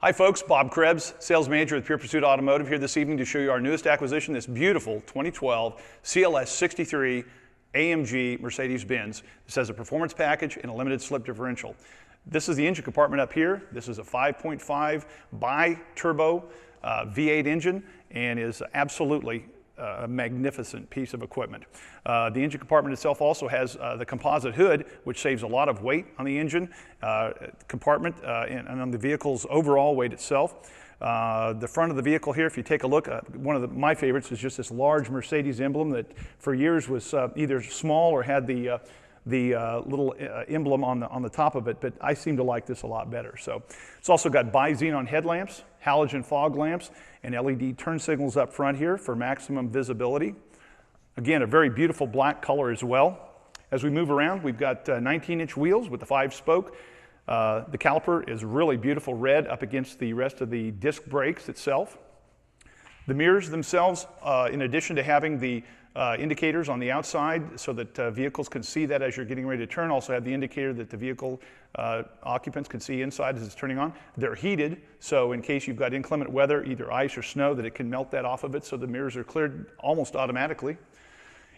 Hi folks, Bob Krebs, Sales Manager with Pure Pursuit Automotive here this evening to show you our newest acquisition, this beautiful 2012 CLS63 AMG Mercedes-Benz. This has a performance package and a limited slip differential. This is the engine compartment up here. This is a 5.5 bi-turbo V8 engine and is absolutely a magnificent piece of equipment. The engine compartment itself also has the composite hood, which saves a lot of weight on the engine compartment and on the vehicle's overall weight itself. The front of the vehicle here, if you take a look, one of my favorites is just this large Mercedes emblem that for years was either small or had the little emblem on the top of it, but I seem to like this a lot better. So it's also got bi-xenon headlamps, halogen fog lamps, and LED turn signals up front here for maximum visibility. Again, a very beautiful black color as well. As we move around, we've got 19-inch wheels with the 5-spoke. The caliper is really beautiful red up against the rest of the disc brakes itself. The mirrors themselves, in addition to having the indicators on the outside so that vehicles can see that as you're getting ready to turn, also have the indicator that the vehicle occupants can see inside as it's turning on. They're heated, so in case you've got inclement weather, either ice or snow, that it can melt that off of it, so the mirrors are cleared almost automatically.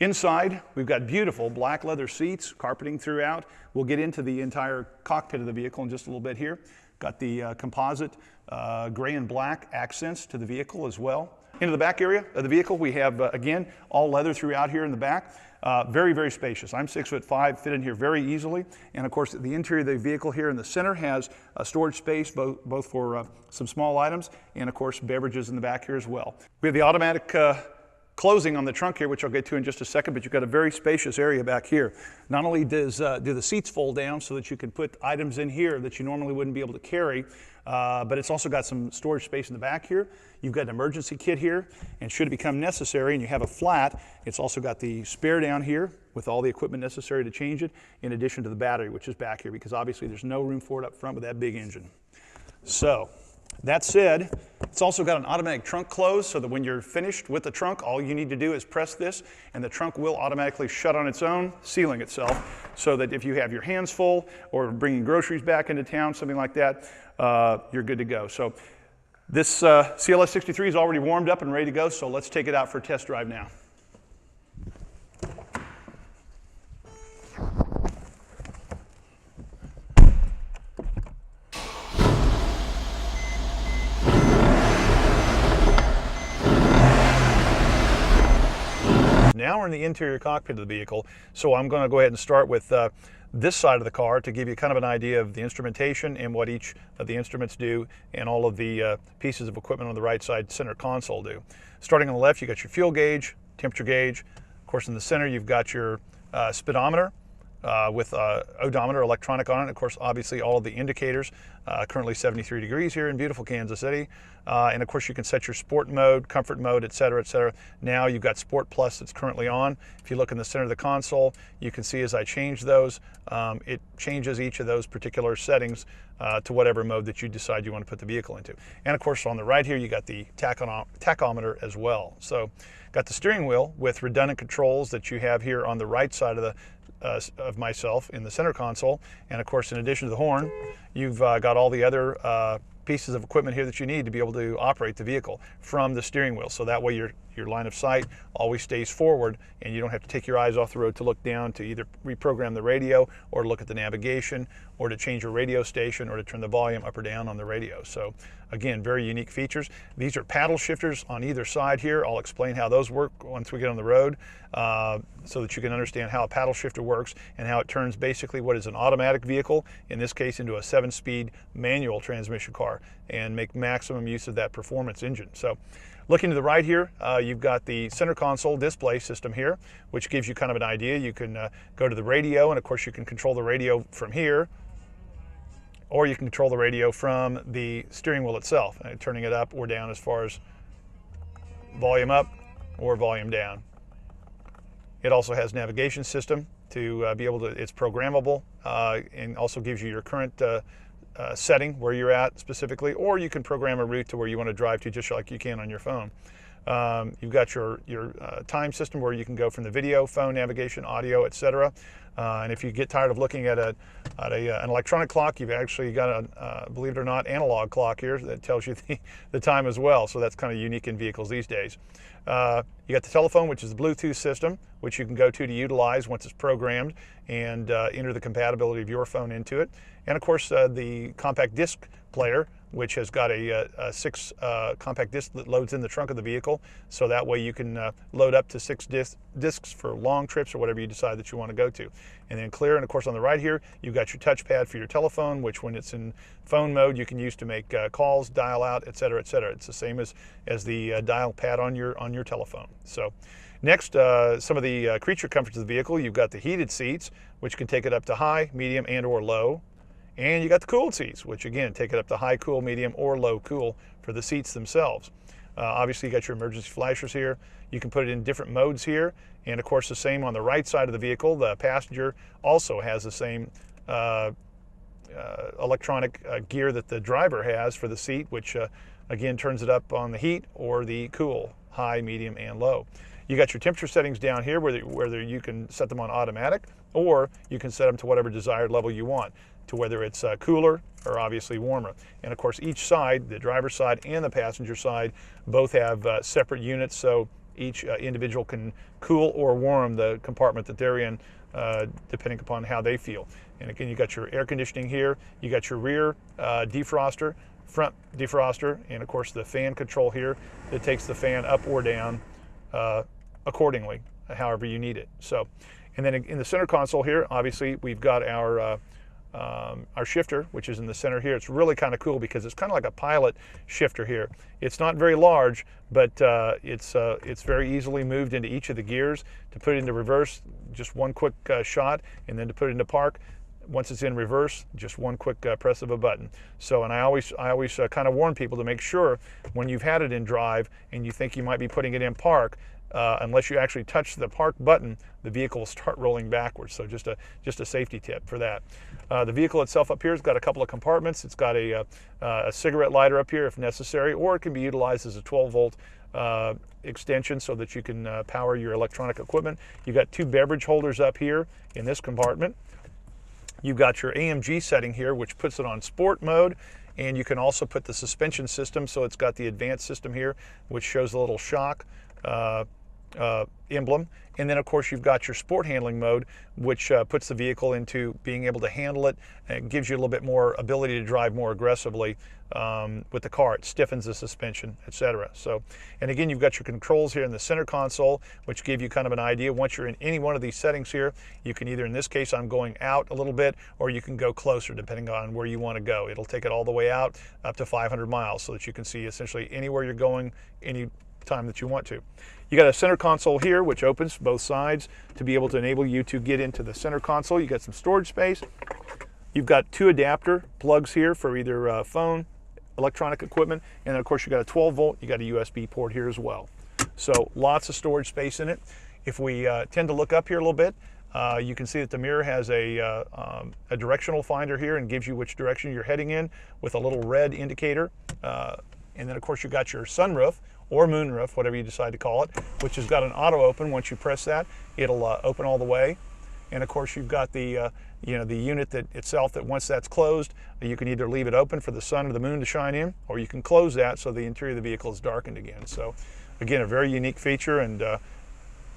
Inside, we've got beautiful black leather seats, carpeting throughout. We'll get into the entire cockpit of the vehicle in just a little bit here. Got the composite gray and black accents to the vehicle as well. Into the back area of the vehicle, we have, again, all leather throughout here in the back. Very, very spacious. I'm 6'5", fit in here very easily. And of course, the interior of the vehicle here in the center has a storage space, both for some small items and of course, beverages in the back here as well. We have the automatic closing on the trunk here, which I'll get to in just a second, but you've got a very spacious area back here. Not only do the seats fold down so that you can put items in here that you normally wouldn't be able to carry, but it's also got some storage space in the back here. You've got an emergency kit here, and should it become necessary and you have a flat, it's also got the spare down here with all the equipment necessary to change it, in addition to the battery, which is back here, because obviously there's no room for it up front with that big engine. So, that said, it's also got an automatic trunk close so that when you're finished with the trunk, all you need to do is press this and the trunk will automatically shut on its own, sealing itself, so that if you have your hands full or bringing groceries back into town, something like that, you're good to go. So this CLS63 is already warmed up and ready to go, so let's take it out for a test drive now. Now we're in the interior cockpit of the vehicle, so I'm going to go ahead and start with this side of the car to give you kind of an idea of the instrumentation and what each of the instruments do, and all of the pieces of equipment on the right side center console do. Starting on the left, you got your fuel gauge, temperature gauge. Of course, in the center, you've got your speedometer with odometer electronic on it. Of course, obviously all of the indicators, currently 73 degrees here in beautiful Kansas City. And of course you can set your sport mode, comfort mode, et cetera, et cetera. Now you've got Sport Plus that's currently on. If you look in the center of the console, you can see as I change those, it changes each of those particular settings to whatever mode that you decide you want to put the vehicle into. And of course on the right here, you got the tachometer as well. So got the steering wheel with redundant controls that you have here on the right side of myself in the center console, and of course in addition to the horn, you've got all the other pieces of equipment here that you need to be able to operate the vehicle from the steering wheel, so that way your line of sight always stays forward and you don't have to take your eyes off the road to look down to either reprogram the radio or look at the navigation or to change your radio station or to turn the volume up or down on the radio. So again, very unique features. These are paddle shifters on either side here. I'll explain how those work once we get on the road so that you can understand how a paddle shifter works and how it turns basically what is an automatic vehicle, in this case into a 7-speed manual transmission car, and make maximum use of that performance engine. So looking to the right here, you've got the center console display system here, which gives you kind of an idea. You can go to the radio, and of course you can control the radio from here, or you can control the radio from the steering wheel itself, turning it up or down as far as volume up or volume down. It also has navigation system to be able to, it's programmable, and also gives you your current setting where you're at specifically, or you can program a route to where you want to drive to just like you can on your phone. You've got your time system where you can go from the video, phone, navigation, audio, etc. And if you get tired of looking at an electronic clock, you've actually got a, believe it or not, analog clock here that tells you the time as well. So that's kind of unique in vehicles these days. You got the telephone, which is the Bluetooth system, which you can go to utilize once it's programmed and enter the compatibility of your phone into it. And of course, the compact disc player, which has got a 6 compact disc that loads in the trunk of the vehicle. So that way you can load up to 6 discs for long trips or whatever you decide that you want to go to. And then clear, and of course on the right here, you've got your touchpad for your telephone, which when it's in phone mode, you can use to make calls, dial out, etc., etc. It's the same as the dial pad on your telephone. So next, some of the creature comforts of the vehicle. You've got the heated seats, which can take it up to high, medium, and or low. And you got the cooled seats, which again, take it up to high cool, medium, or low cool for the seats themselves. Obviously, you got your emergency flashers here. You can put it in different modes here. And of course, the same on the right side of the vehicle. The passenger also has the same electronic gear that the driver has for the seat, which again, turns it up on the heat or the cool, high, medium, and low. You got your temperature settings down here, whether you can set them on automatic, or you can set them to whatever desired level you want, to whether it's cooler or obviously warmer. And of course, each side, the driver's side and the passenger side, both have separate units, so each individual can cool or warm the compartment that they're in, depending upon how they feel. And again, you got your air conditioning here, you got your rear defroster, front defroster, and of course the fan control here that takes the fan up or down accordingly, however you need it. So, and then in the center console here, obviously we've got our shifter, which is in the center here. It's really kind of cool because it's kind of like a pilot shifter here. It's not very large, but it's very easily moved into each of the gears. To put it into reverse, just one quick shot, and then to put it into park, once it's in reverse, just one quick press of a button. So, and I always kind of warn people to make sure when you've had it in drive and you think you might be putting it in park, unless you actually touch the park button, the vehicle will start rolling backwards. So just a safety tip for that. The vehicle itself up here has got a couple of compartments. It's got a cigarette lighter up here if necessary, or it can be utilized as a 12-volt extension so that you can power your electronic equipment. You've got 2 beverage holders up here in this compartment. You've got your AMG setting here, which puts it on sport mode, and you can also put the suspension system, so it's got the advanced system here, which shows a little shock emblem. And then of course you've got your sport handling mode, which puts the vehicle into being able to handle it, and it gives you a little bit more ability to drive more aggressively with the car. It stiffens the suspension, etc. So, and again, you've got your controls here in the center console, which give you kind of an idea. Once you're in any one of these settings here, you can either, in this case, I'm going out a little bit, or you can go closer depending on where you want to go. It'll take it all the way out up to 500 miles so that you can see essentially anywhere you're going, any time that you want to. You got a center console here, which opens both sides to be able to enable you to get into the center console. You got some storage space. You've got 2 adapter plugs here for either phone, electronic equipment, and then of course you got a 12-volt, you got a USB port here as well. So lots of storage space in it. If we tend to look up here a little bit, you can see that the mirror has a directional finder here and gives you which direction you're heading in with a little red indicator. And then of course you've got your sunroof, or moonroof, whatever you decide to call it, which has got an auto open. Once you press that, it'll open all the way. And of course you've got the the unit that itself, that once that's closed, you can either leave it open for the sun or the moon to shine in, or you can close that so the interior of the vehicle is darkened again. So again, a very unique feature, and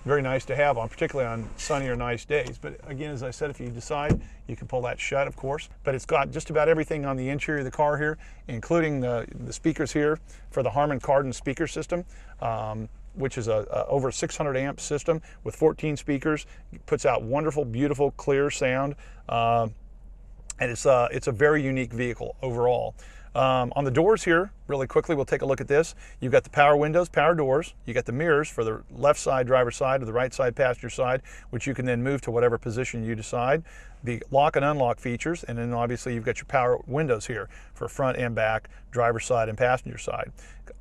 very nice to have on, particularly on sunny or nice days. But again, as I said, if you decide, you can pull that shut, of course. But it's got just about everything on the interior of the car here, including the speakers here for the Harman Kardon speaker system, which is a over 600 amp system with 14 speakers. It puts out wonderful, beautiful, clear sound, and it's a very unique vehicle overall. On the doors here, really quickly, we'll take a look at this. You've got the power windows, power doors. You got the mirrors for the left side driver's side or the right side passenger side, which you can then move to whatever position you decide. The lock and unlock features, and then obviously you've got your power windows here for front and back, driver's side and passenger side.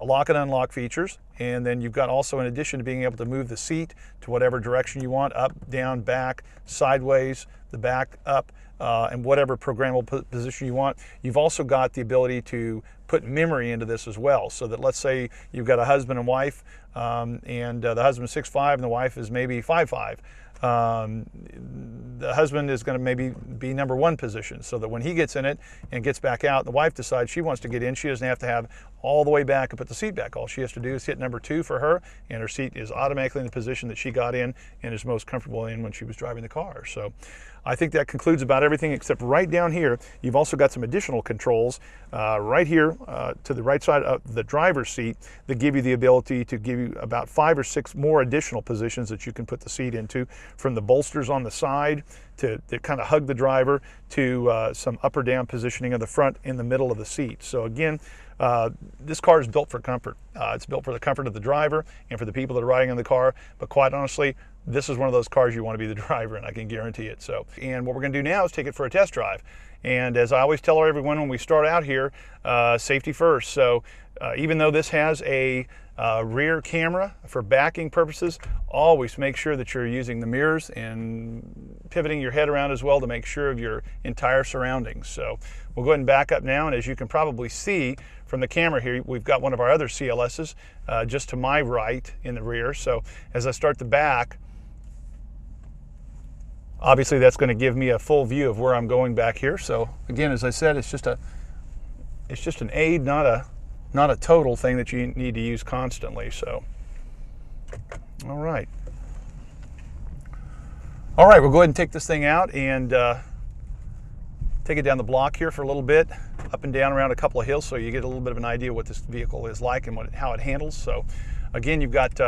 Lock and unlock features, and then you've got also, in addition to being able to move the seat to whatever direction you want, up, down, back, sideways, the back up, and whatever programmable position you want. You've also got the ability to put memory into this as well, so that let's say you've got a husband and wife, and the husband's 6'5" and the wife is maybe 5'5". The husband is going to maybe be number one position, so that when he gets in it and gets back out, the wife decides she wants to get in, she doesn't have to have all the way back and put the seat back. All she has to do is hit number 2 for her, and her seat is automatically in the position that she got in and is most comfortable in when she was driving the car. So I think that concludes about everything, except right down here, you've also got some additional controls right here to the right side of the driver's seat that give you the ability to give you about 5 or 6 more additional positions that you can put the seat into, from the bolsters on the side to kind of hug the driver, to some up or down positioning of the front in the middle of the seat. So again, this car is built for comfort. It's built for the comfort of the driver and for the people that are riding in the car, but quite honestly, this is one of those cars you want to be the driver in, I can guarantee it. So, and what we're going to do now is take it for a test drive. And as I always tell everyone when we start out here, safety first. So even though this has a rear camera for backing purposes, always make sure that you're using the mirrors and pivoting your head around as well to make sure of your entire surroundings. So we'll go ahead and back up now, and as you can probably see from the camera here, we've got one of our other CLS's just to my right in the rear. So as I start the back, obviously that's going to give me a full view of where I'm going back here. So again, as I said, it's just an aid, not a total thing that you need to use constantly. So all right, we'll go ahead and take this thing out and take it down the block here for a little bit, up and down around a couple of hills, so you get a little bit of an idea what this vehicle is like and how it handles. So again, you've got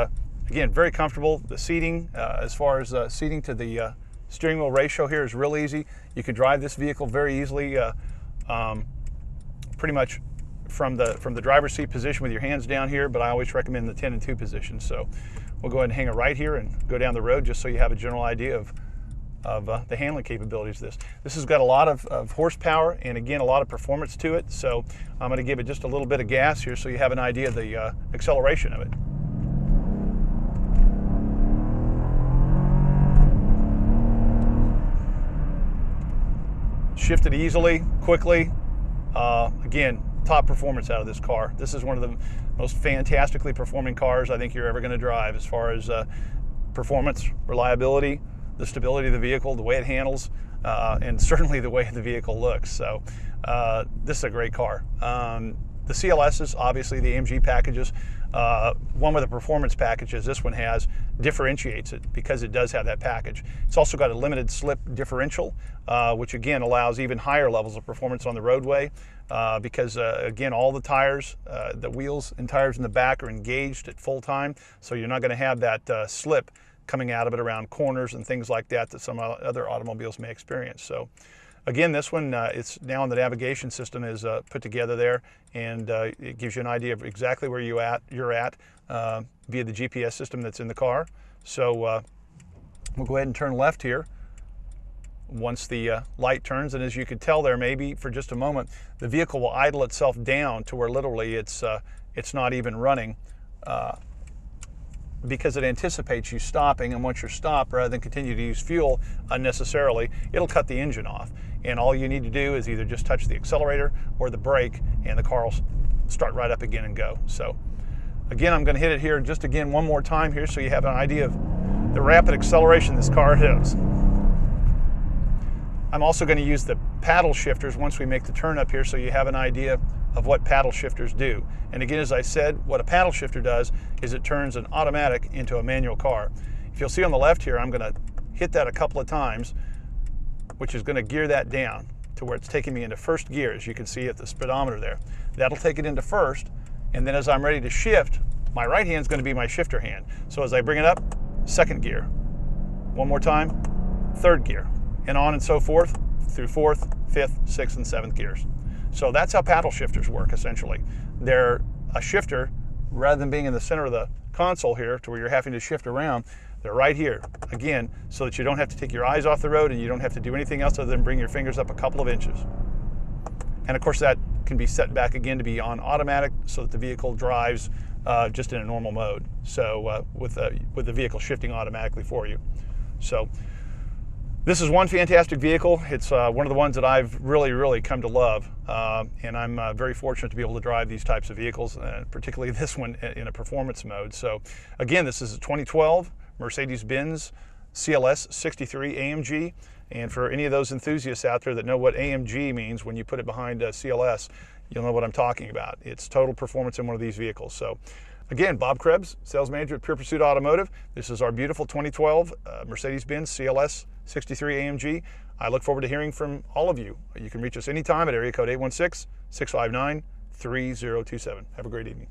again, very comfortable. The seating, as far as seating to the steering wheel ratio here, is real easy. You can drive this vehicle very easily, pretty much from the driver's seat position with your hands down here, but I always recommend the 10 and 2 position. So we'll go ahead and hang it right here and go down the road just so you have a general idea of the handling capabilities of this. This has got a lot of horsepower and again a lot of performance to it. So I'm going to give it just a little bit of gas here so you have an idea of the acceleration of it. Shift it easily, quickly. Again, top performance out of this car. This is one of the most fantastically performing cars I think you're ever going to drive, as far as performance, reliability, the stability of the vehicle, the way it handles, and certainly the way the vehicle looks. So this is a great car. The CLS's, obviously the AMG packages, one with the performance packages this one has, differentiates it because it does have that package. It's also got a limited slip differential, which again allows even higher levels of performance on the roadway, because again, all the tires, the wheels and tires in the back are engaged at full time, so you're not going to have that slip coming out of it around corners and things like that some other automobiles may experience. So again, this one, it's now in the navigation system is put together there, and it gives you an idea of exactly where you're at via the GPS system that's in the car. So we'll go ahead and turn left here once the light turns, and as you can tell there, maybe for just a moment, the vehicle will idle itself down to where literally it's not even running, because it anticipates you stopping, and once you're stopped, rather than continue to use fuel unnecessarily, it'll cut the engine off. And all you need to do is either just touch the accelerator or the brake, and the car will start right up again and go. So again, I'm going to hit it here just again one more time here so you have an idea of the rapid acceleration this car has. I'm also going to use the paddle shifters once we make the turn up here so you have an idea of what paddle shifters do. And again, as I said, what a paddle shifter does is it turns an automatic into a manual car. If you'll see on the left here, I'm going to hit that a couple of times, which is going to gear that down to where it's taking me into first gear, as you can see at the speedometer there. That'll take it into first, and then as I'm ready to shift, my right hand is going to be my shifter hand. So as I bring it up, second gear. One more time, third gear, and on and so forth through fourth, fifth, sixth, and seventh gears. So that's how paddle shifters work, essentially. They're a shifter, rather than being in the center of the console here to where you're having to shift around, they're right here, again, so that you don't have to take your eyes off the road and you don't have to do anything else other than bring your fingers up a couple of inches. And of course that can be set back again to be on automatic so that the vehicle drives just in a normal mode. So with the vehicle shifting automatically for you. So This is one fantastic vehicle. It's one of the ones that I've really come to love, and I'm very fortunate to be able to drive these types of vehicles, particularly this one in a performance mode. So again, this is a 2012 Mercedes-Benz CLS63 AMG, and for any of those enthusiasts out there that know what AMG means when you put it behind CLS, you'll know what I'm talking about. It's total performance in one of these vehicles. So again, Bob Krebs, sales manager at Pure Pursuit Automotive. This is our beautiful 2012 Mercedes-Benz CLS63 AMG. I look forward to hearing from all of you. You can reach us anytime at area code 816-659-3027. Have a great evening.